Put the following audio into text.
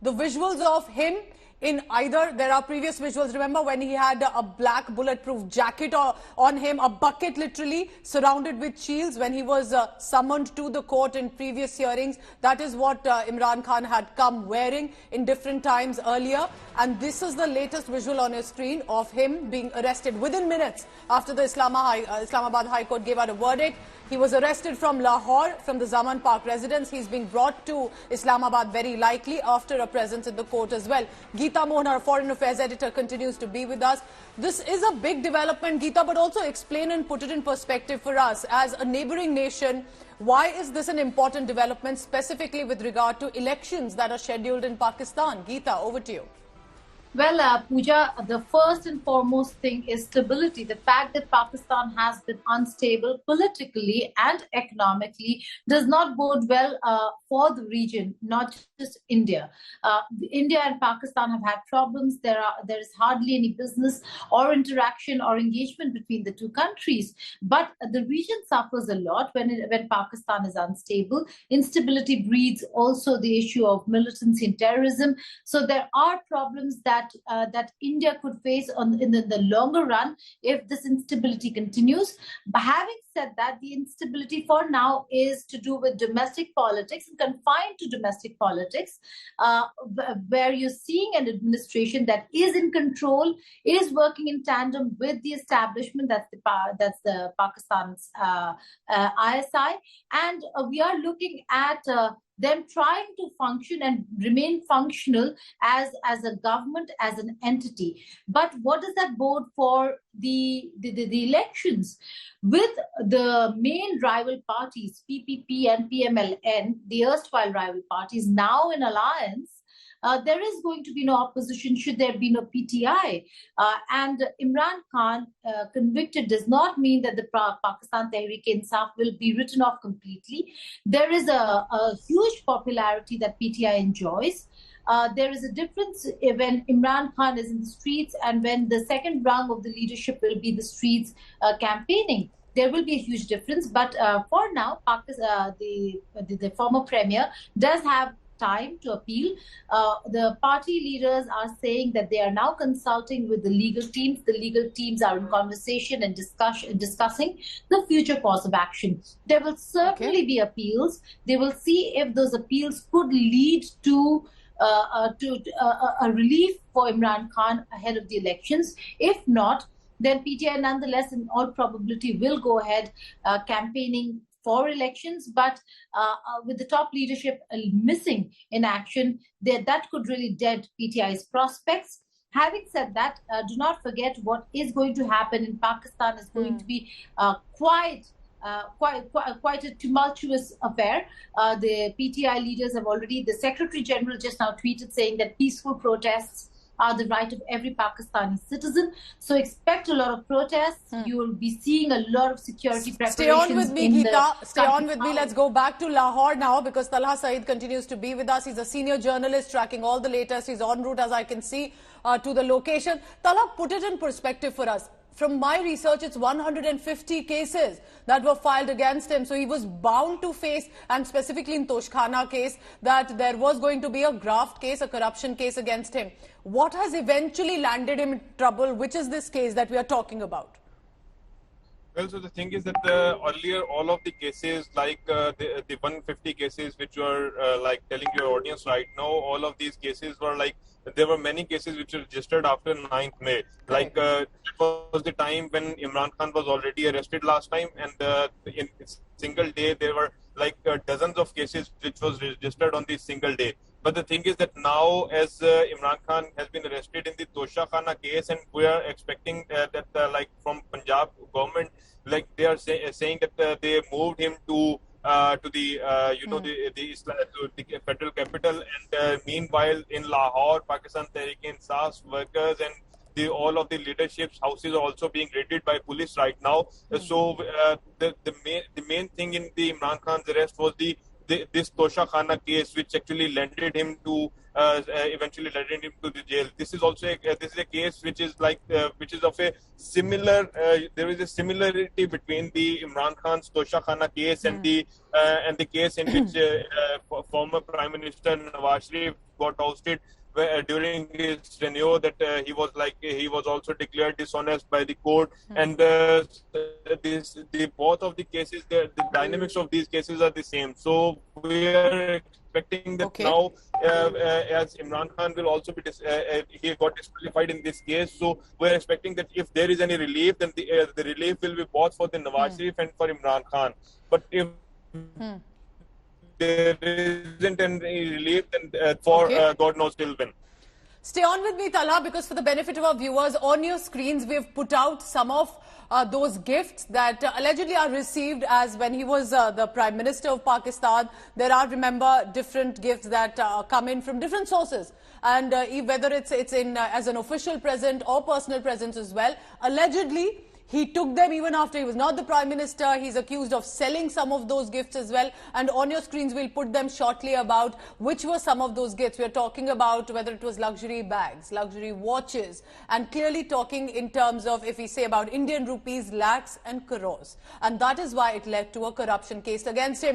the visuals of him in either, there are previous visuals, remember when he had a black bulletproof jacket on him, a bucket literally surrounded with shields when he was summoned to the court in previous hearings. That is what Imran Khan had come wearing in different times earlier. And this is the latest visual on your screen of him being arrested within minutes after the Islamabad High Court gave out a verdict. He was arrested from Lahore, from the Zaman Park residence. He's being brought to Islamabad very likely after a presence in the court as well. Geeta Mohan, our foreign affairs editor, continues to be with us. This is a big development, Geeta, but also explain and put it in perspective for us. As a neighboring nation, why is this an important development, specifically with regard to elections that are scheduled in Pakistan? Geeta, over to you. Well, Pooja, the first and foremost thing is stability. The fact that Pakistan has been unstable politically and economically does not bode well for the region, not just India. India and Pakistan have had problems. There is hardly any business or interaction or engagement between the two countries. But the region suffers a lot when Pakistan is unstable. Instability breeds also the issue of militancy and terrorism. So there are problems that India could face in the longer run if this instability continues. But having said that, the instability for now is to do with domestic politics and confined to domestic politics, where you're seeing an administration that is in control, is working in tandem with the establishment, that's the Pakistan's ISI, and we are looking at them trying to function and remain functional as a government, as an entity. But what does that bode for the elections? With the main rival parties, PPP and PMLN, the erstwhile rival parties, now in alliance, there is going to be no opposition should there be no PTI. And Imran Khan convicted does not mean that the Pakistan Tehreek-e-Insaf will be written off completely. There is a huge popularity that PTI enjoys. There is a difference when Imran Khan is in the streets and when the second rung of the leadership will be the streets campaigning. There will be a huge difference. But for now, the former premier does have time to appeal. The party leaders are saying that they are now consulting with the legal teams. The legal teams are in conversation and discussing the future course of action. There will certainly be appeals. They will see if those appeals could lead to a relief for Imran Khan ahead of the elections. If not, then PTI nonetheless in all probability will go ahead campaigning for elections, but with the top leadership missing in action, that could really dead PTI's prospects. Having said that, do not forget what is going to happen in Pakistan is going to be quite a tumultuous affair. The PTI leaders have already, the Secretary General just now tweeted saying that peaceful protests are the right of every Pakistani citizen. So expect a lot of protests. You will be seeing a lot of security preparations. Stay on with me, Geeta. Stay on with me. Let's go back to Lahore now because Talha Saeed continues to be with us. He's a senior journalist tracking all the latest. He's en route, as I can see, to the location. Talha, put it in perspective for us. From my research, it's 150 cases that were filed against him. So he was bound to face, and specifically in Toshakhana case, that there was going to be a graft case, a corruption case against him. What has eventually landed him in trouble? Which is this case that we are talking about? Well, so the thing is that earlier all of the cases, like the 150 cases which were like telling your audience right now, all of these cases were like, there were many cases which were registered after 9th May. Like it was the time when Imran Khan was already arrested last time, and in single day there were like dozens of cases which was registered on this single day. But the thing is that now, as Imran Khan has been arrested in the Toshakhana case, and we are expecting that like from Punjab government, like they are saying that they moved him to the federal capital, and meanwhile in Lahore, Pakistan Tehreek-e-Insaf workers and all of the leadership's houses are also being raided by police right now. So the main thing in the Imran Khan's arrest was this Toshakhana case, which actually landed him to eventually led him to the jail. This is also this is a case which is like which is of a similar. There is a similarity between the Imran Khan's Toshakhana case and the case in which former Prime Minister Nawaz Sharif got ousted during his tenure, that he was also declared dishonest by the court, and both of the cases, the dynamics of these cases are the same. So we are expecting that now, as Imran Khan will also be he got disqualified in this case, so we are expecting that if there is any relief, then the relief will be both for the Nawaz Sharif and for Imran Khan. But if there isn't any relief, then God knows till when. Stay on with me, Talha, because for the benefit of our viewers, on your screens, we've put out some of those gifts that allegedly are received as when he was the Prime Minister of Pakistan. There are, remember, different gifts that come in from different sources. And whether it's in as an official present or personal presents as well, allegedly, he took them even after he was not the Prime Minister. He's accused of selling some of those gifts as well. And on your screens, we'll put them shortly about which were some of those gifts. We're talking about whether it was luxury bags, luxury watches, and clearly talking in terms of, if we say about Indian rupees, lakhs and crores. And that is why it led to a corruption case against him.